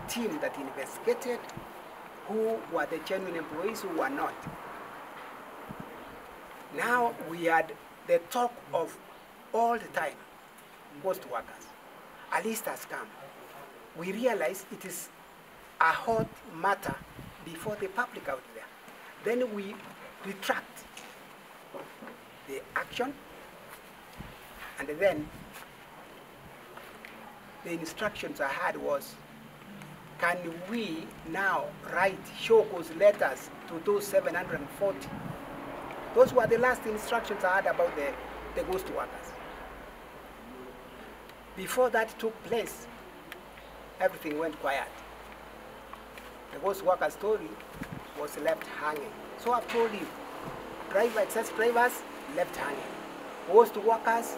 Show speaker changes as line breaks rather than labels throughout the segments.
team that investigated who were the genuine employees, who were not. Now we had the talk of all the time, ghost workers. A list has come. We realize it is a hot matter before the public out there. Then we retract the action, and then the instructions I had was, can we now write show cause letters to those 740? Those were the last instructions I had about the ghost workers. Before that took place, everything went quiet. The ghost worker story was left hanging. So I've told you, excess drivers left hanging. Ghost workers,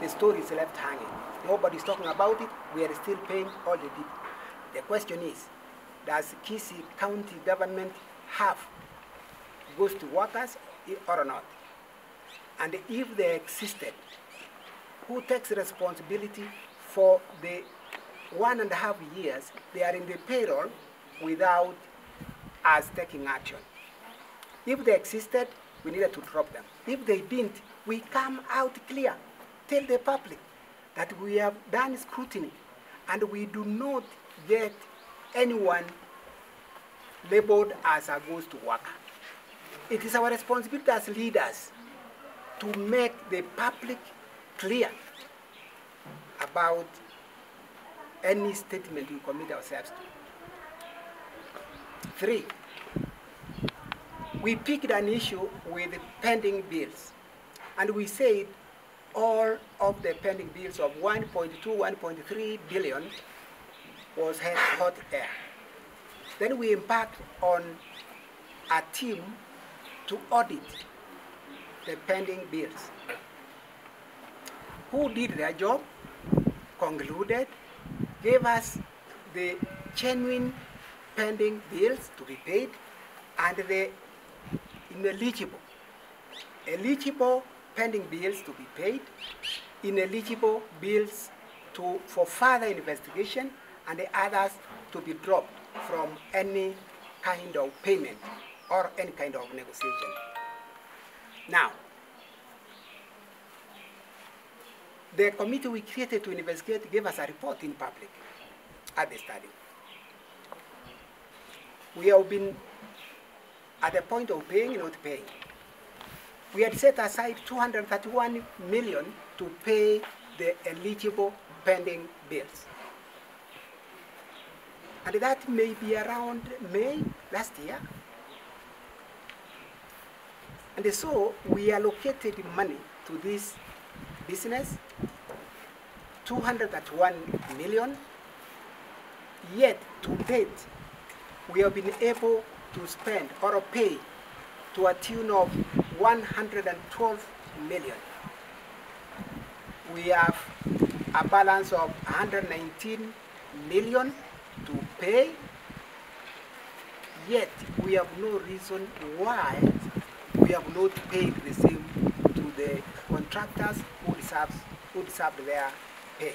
the story is left hanging. Nobody's talking about it. We are still paying all the people. The question is, does Kisii County government have ghost workers or not? And if they existed, who takes responsibility for the 1.5 years they are in the payroll without us taking action? If they existed, we needed to drop them. If they didn't, we come out clear, tell the public that we have done scrutiny and we do not get anyone labeled as a ghost worker. It is our responsibility as leaders to make the public clear about any statement we commit ourselves to. 3, we picked an issue with pending bills, and we said all of the pending bills of 1.2, 1.3 billion was hot air. Then we embarked on a team to audit the pending bills. Who did their job, concluded, gave us the genuine pending bills to be paid and the eligible pending bills to be paid, ineligible bills for further investigation, and the others to be dropped from any kind of payment or any kind of negotiation. Now, the committee we created to investigate gave us a report in public at the study. We have been at the point of paying, not paying. We had set aside 231 million to pay the eligible pending bills. And that may be around May last year. And so we allocated money to this business, 201 million, yet to date we have been able to spend or pay to a tune of 112 million. We have a balance of 119 million to pay, yet we have no reason why we have not paid the same to the contractors who deserve their pay.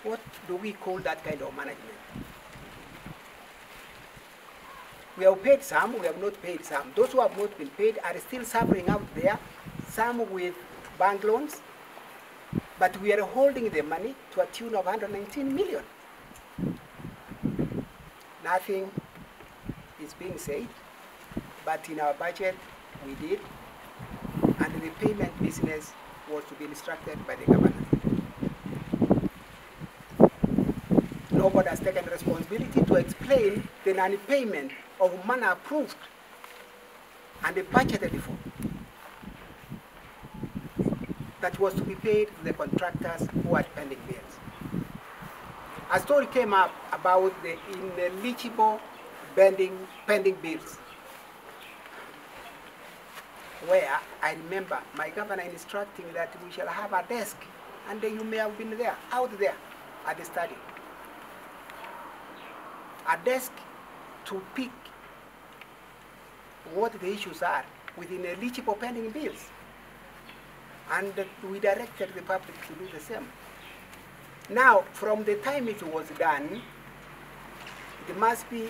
What do we call that kind of management? We have paid some, we have not paid some. Those who have not been paid are still suffering out there, some with bank loans, but we are holding the money to a tune of 119 million. Nothing is being said, but in our budget we did, and the payment business was to be instructed by the government. Nobody has taken responsibility to explain the non-payment of money approved and budgeted for that was to be paid to the contractors who had pending bills. A story came up about the ineligible pending bills, where I remember my governor instructing that we shall have a desk, and you may have been there, out there at the study. A desk to pick what the issues are with ineligible pending bills. And we directed the public to do the same. Now, from the time it was done, it must be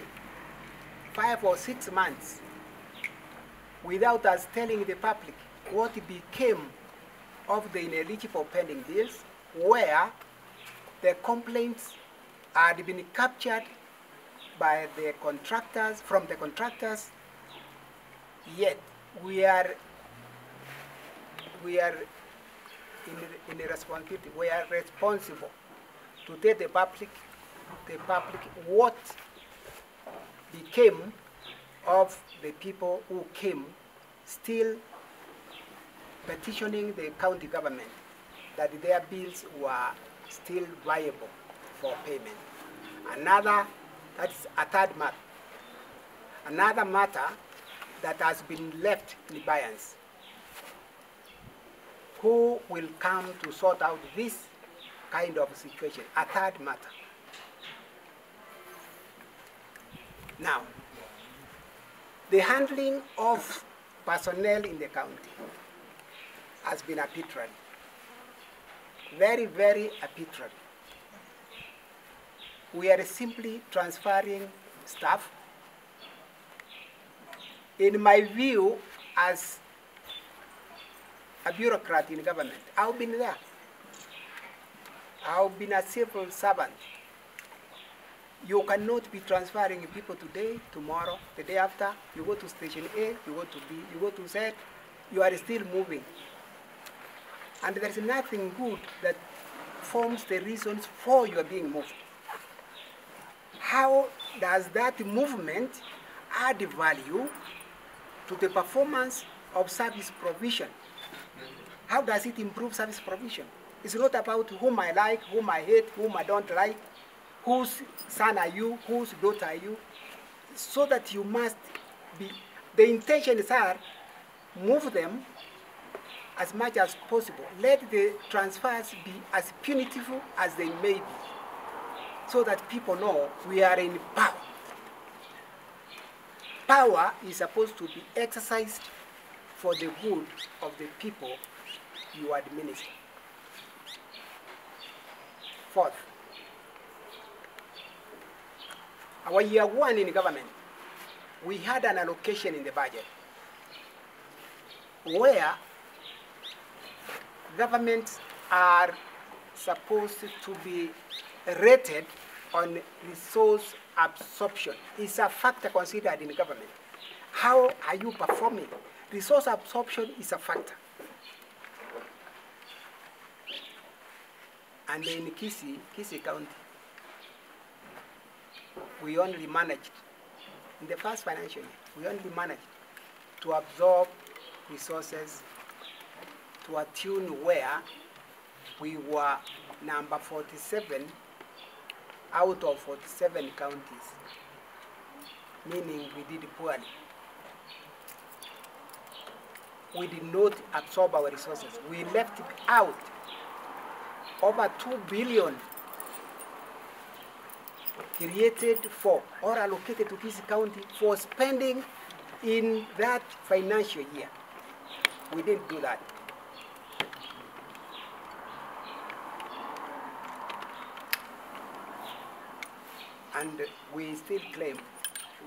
5 or 6 months without us telling the public what became of the ineligible pending bills, where the complaints had been captured by the contractors, from the contractors, yet we are in a responsibility. We are responsible to tell the public what became of the people who came still petitioning the county government that their bills were still viable for payment. That's a third matter. Another matter that has been left in abeyance. Who will come to sort out this kind of situation? A third matter. Now, the handling of personnel in the county has been arbitrary. Very, very arbitrary. We are simply transferring staff. In my view, as a bureaucrat in government, I've been there. I've been a civil servant. You cannot be transferring people today, tomorrow, the day after. You go to station A, you go to B, you go to Z, you are still moving. And there is nothing good that forms the reasons for your being moved. How does that movement add value to the performance of service provision? How does it improve service provision? It's not about whom I like, whom I hate, whom I don't like, whose son are you, whose daughter are you, so that you must be, the intentions are move them as much as possible. Let the transfers be as punitive as they may be, so that people know we are in power. Power is supposed to be exercised for the good of the people you administer. Fourth, our year one in government, we had an allocation in the budget where governments are supposed to be rated on resource absorption. It's a factor considered in government. How are you performing? Resource absorption is a factor. And in Kisii County, we only managed, in the first financial year, we only managed to absorb resources to a tune where we were number 47 out of 47 counties, meaning we did poorly. We did not absorb our resources. We left it out over 2 billion created for or allocated to Kisii County for spending in that financial year. We didn't do that. And we still claim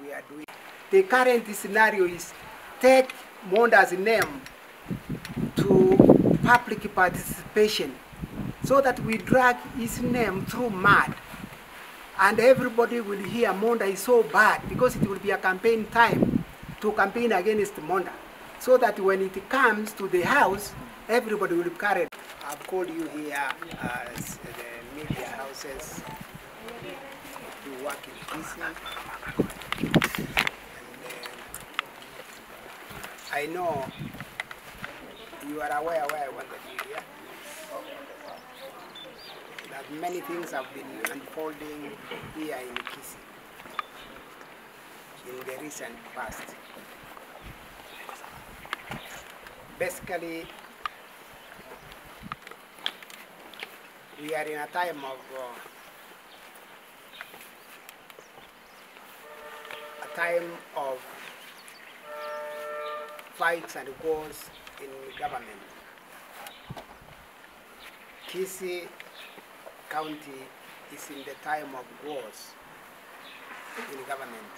we are doing. The current scenario is take Monda's name to public participation so that we drag his name through mud. And everybody will hear Monda is so bad because it will be a campaign time to campaign against Monda. So that when it comes to the house, everybody will carry it. I've called you here as the media houses. You work in Kisii. And I know you are aware where I want to be here. That many things have been unfolding here in Kisii in the recent past. Basically, we are in a time of fights and wars in government. Kisii county is in the time of wars in government.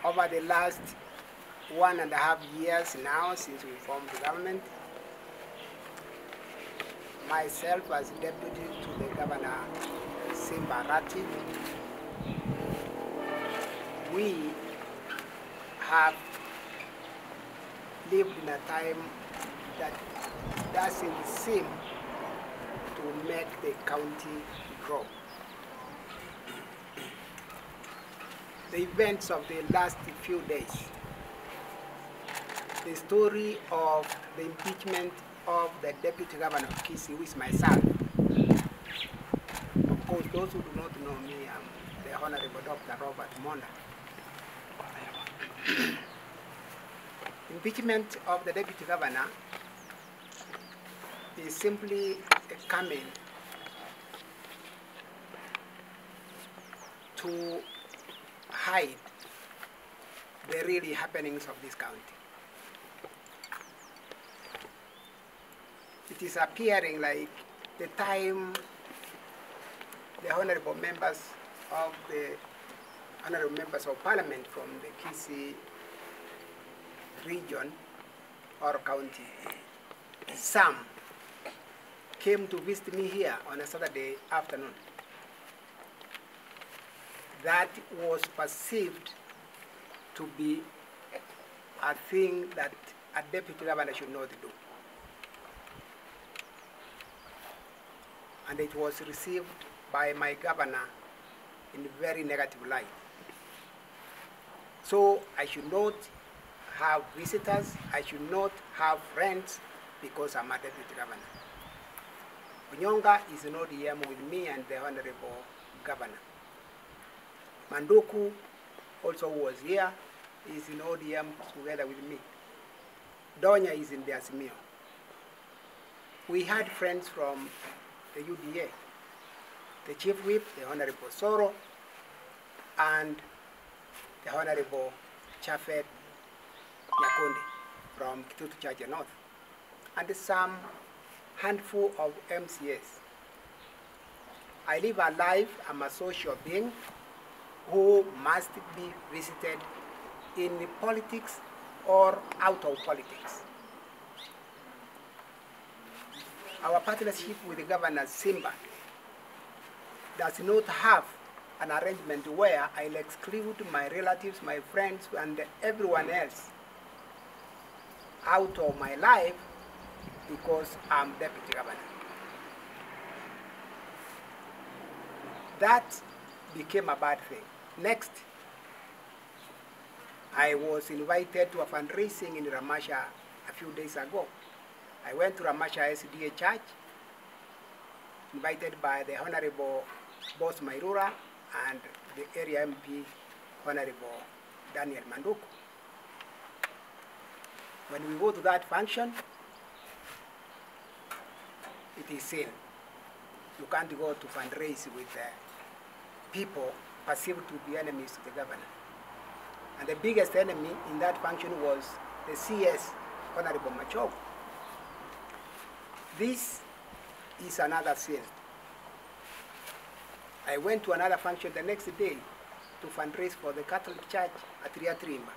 Over the last 1.5 years now since we formed the government, myself as deputy to the governor Simba Arati, we have lived in a time that doesn't seem to make the county grow. The events of the last few days, the story of the impeachment of the deputy governor of Kisii, who is my son. Of course, those who do not know me, I'm the Honorable Dr. Robert Monda. Impeachment of the deputy governor is simply coming to hide the really happenings of this county. It is appearing like the time the honorable members of parliament from the Kisii region or county, some came to visit me here on a Saturday afternoon. That was perceived to be a thing that a deputy governor should not do. And it was received by my governor in a very negative light. So I should not have visitors, I should not have friends because I'm a deputy governor. Onyonga is an ODM with me and the honorable governor. Manduku also was here, is in ODM together with me. Donya is in the Azimio. We had friends from the UDA, the chief whip, the Honorable Soro, and the Honorable Chafet Nyakundi from Kitutu Chache North, and some handful of MCAs. I live a life, I'm a social being who must be visited in politics or out of politics. Our partnership with the Governor Simba does not have an arrangement where I'll exclude my relatives, my friends, and everyone else out of my life because I'm deputy governor. That became a bad thing. Next, I was invited to a fundraising in Ramasha a few days ago. I went to Ramasha SDA Church, invited by the Honorable Boss Mairura and the area MP, Honorable Daniel Manduku. When we go to that function, it is seen. You can't go to fundraise with people perceived to be enemies to the governor. And the biggest enemy in that function was the CS, Honorable Machovu. This is another sin. I went to another function the next day to fundraise for the Catholic Church at Riatrimba,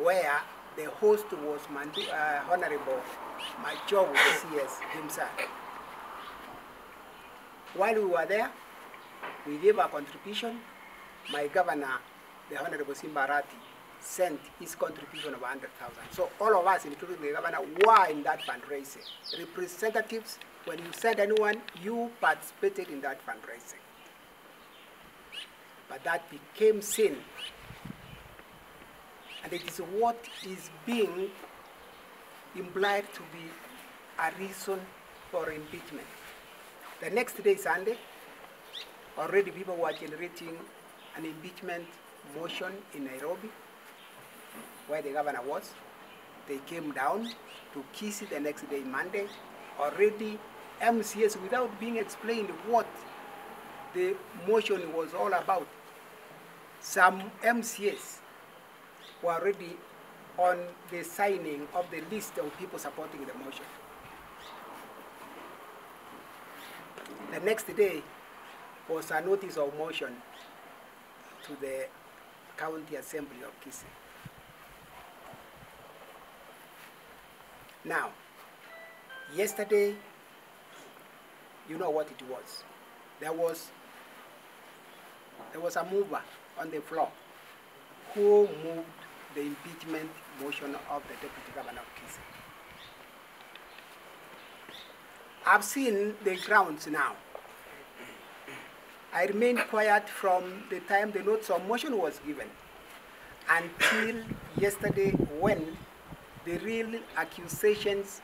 where the host was Honorable Machovu, the CS himself. While we were there, we gave our contribution. My governor, the Honorable Simba Arati, sent his contribution of 100,000. So all of us, including the governor, were in that fundraising. Representatives, when you send anyone, you participated in that fundraising. But that became sin. And it is what is being implied to be a reason for impeachment. The next day, Sunday, already people were generating an impeachment motion in Nairobi, where the governor was. They came down to Kisii the next day, Monday. Already MCS, without being explained what the motion was all about, some MCS were already on the signing of the list of people supporting the motion. The next day was a notice of motion to the County Assembly of Kisii. Now, yesterday, you know what it was. There was a mover on the floor who moved the impeachment motion of the Deputy Governor of Kisii. I've seen the grounds now. I remained quiet from the time the notice of motion was given until yesterday when the real accusations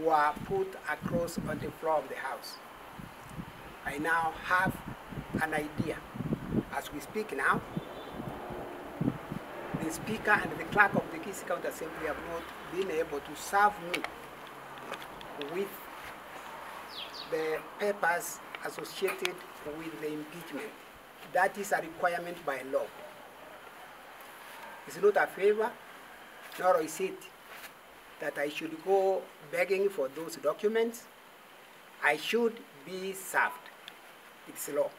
were put across on the floor of the House. I now have an idea. As we speak now, the Speaker and the Clerk of the Kisii County Assembly have not been able to serve me with the papers associated with the impeachment. That is a requirement by law. It's not a favor, nor is it that I should go begging for those documents. I should be served. It's law.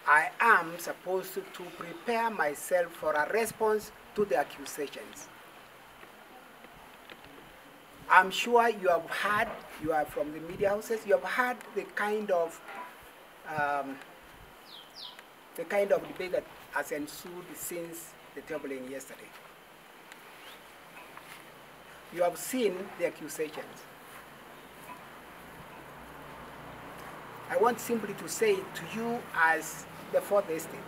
I am supposed to prepare myself for a response to the accusations. I'm sure you have heard, you are from the media houses, you have heard the kind of debate that has ensued since the tabling yesterday. You have seen the accusations. I want simply to say to you as the Fourth Estate,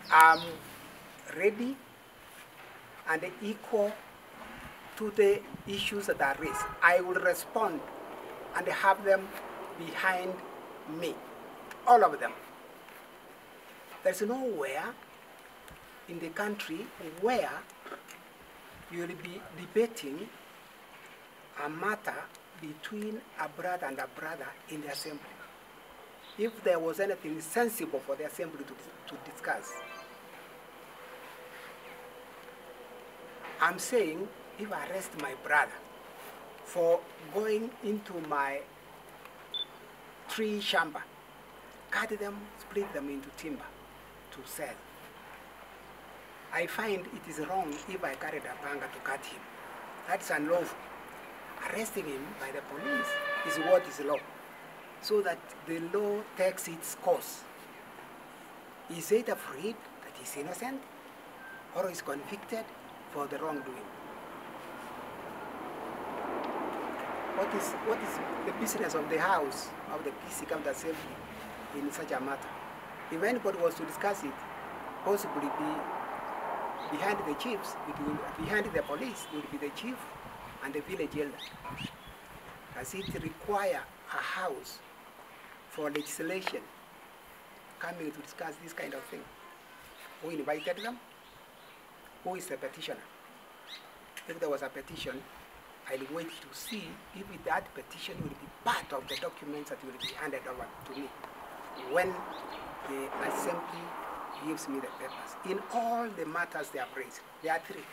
I'm ready and equal to the issues that are raised. I will respond and have them behind me, all of them. There's nowhere in the country where you'll be debating a matter between a brother and a brother in the assembly. If there was anything sensible for the assembly to discuss, I'm saying if I arrest my brother for going into my tree chamber, cut them, split them into timber to sell, I find it is wrong if I carried a panga to cut him. That's unlawful. Arresting him by the police is what is law, so that the law takes its course. Is it afraid that he's innocent or is convicted for the wrongdoing? What is the business of the House of the Kisii County Assembly in such a matter? If anybody was to discuss it, possibly be behind the chiefs, behind the police, it would be the chief and the village elder. Does it require a house for legislation coming to discuss this kind of thing? Who invited them? Who is the petitioner? If there was a petition, I'll wait to see if that petition will be part of the documents that will be handed over to me when the assembly gives me the papers. In all the matters they have raised, there are three.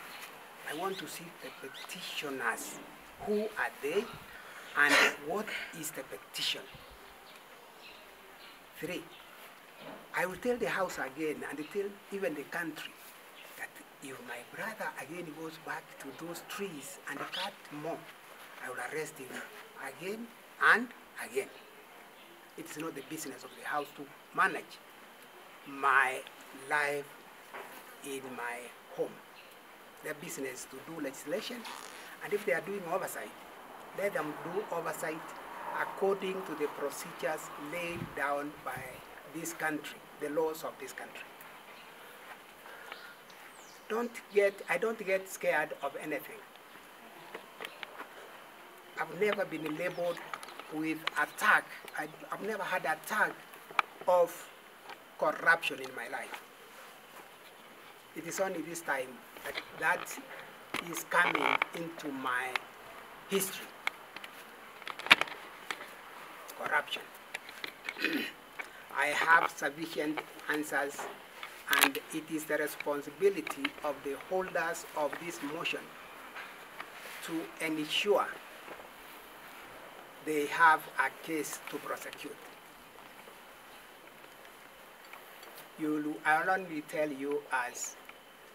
I want to see the petitioners. Who are they and what is the petition? 3, I will tell the House again and tell even the country that if my brother again goes back to those trees and cut more, I will arrest him again and again. It is not the business of the House to manage my life in my home. Their business to do legislation, and if they are doing oversight, let them do oversight according to the procedures laid down by this country, the laws of this country. I don't get scared of anything. I've never been labeled with attack. I've never had attack of corruption in my life. It is only this time that is coming into my history. Corruption. I have sufficient answers, and it is the responsibility of the holders of this motion to ensure they have a case to prosecute. I'll only tell you as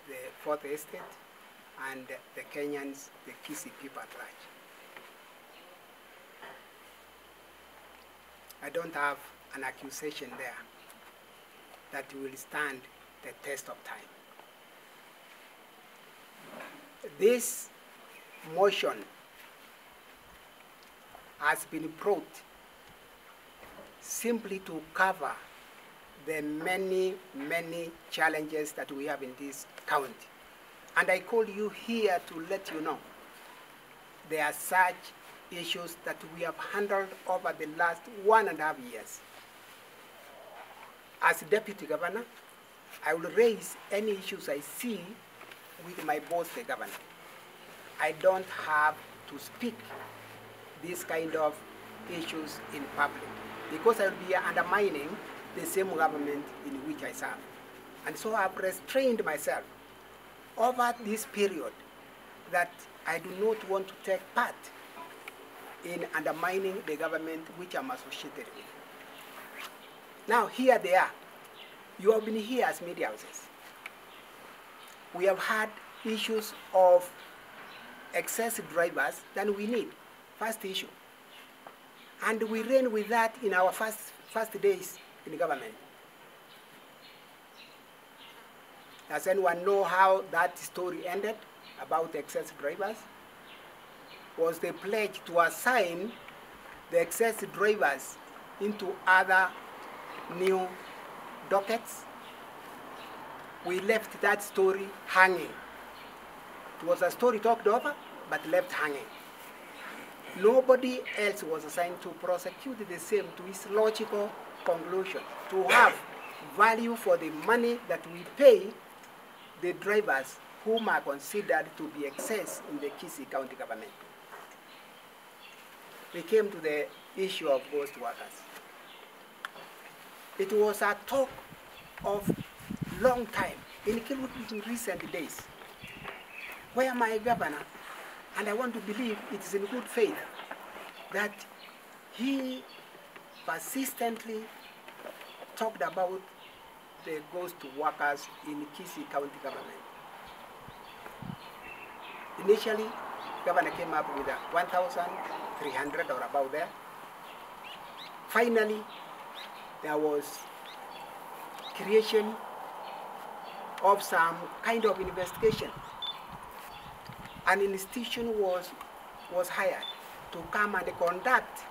the Fourth Estate and the Kenyans, the Kisii people at large. I don't have an accusation there that will stand the test of time. This motion has been brought simply to cover the many, many challenges that we have in this county. And I call you here to let you know there are such issues that we have handled over the last 1.5 years. As Deputy Governor, I will raise any issues I see with my boss, the governor. I don't have to speak these kind of issues in public because I will be undermining the same government in which I serve. And so I've restrained myself over this period that I do not want to take part in undermining the government which I'm associated with. Now here they are. You have been here as media houses. We have had issues of excessive drivers than we need. First issue. And we ran with that in our first days in the government. Does anyone know how that story ended about the excessive drivers? Was the pledge to assign the excessive drivers into other new dockets? We left that story hanging. It was a story talked over, but left hanging. Nobody else was assigned to prosecute the same to its logical conclusion, to have value for the money that we pay the drivers whom are considered to be excess in the Kisii County government. We came to the issue of ghost workers. It was a talk of long time, including recent days, where my governor, and I want to believe it is in good faith, that he persistently talked about the ghost workers in Kisii County government. Initially, governor came up with 1,300 or about there. Finally, there was creation of some kind of investigation. An institution was hired to come and conduct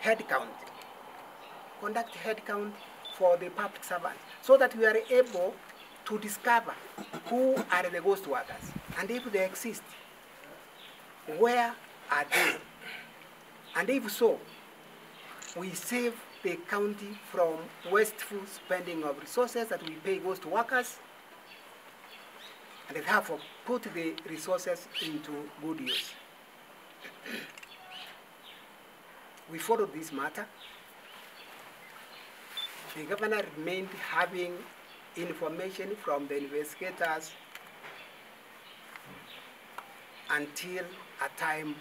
head count for the public servants, so that we are able to discover who are the ghost workers, and if they exist, where are they? And if so, we save the county from wasteful spending of resources that we pay ghost workers, and therefore put the resources into good use. We followed this matter. The governor remained having information from the investigators until a time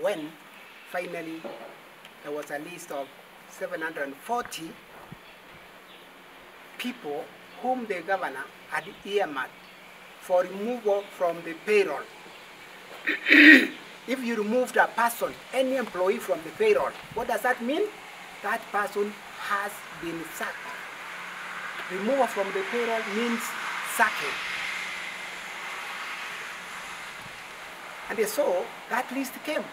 when finally there was a list of 740 people whom the governor had earmarked for removal from the payroll. If you removed a person, any employee from the payroll, what does that mean? That person has been sacked. Removal from the payroll means sacking. And so that list came.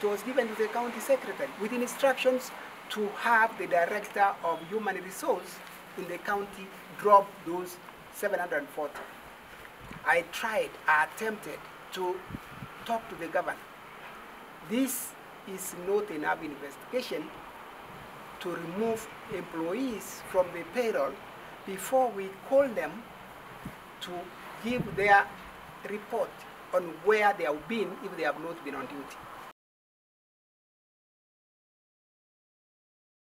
It was given to the county secretary with instructions to have the director of human resource in the county drop those 740. I attempted to talk to the governor. This is not enough investigation to remove employees from the payroll before we call them to give their report on where they have been if they have not been on duty.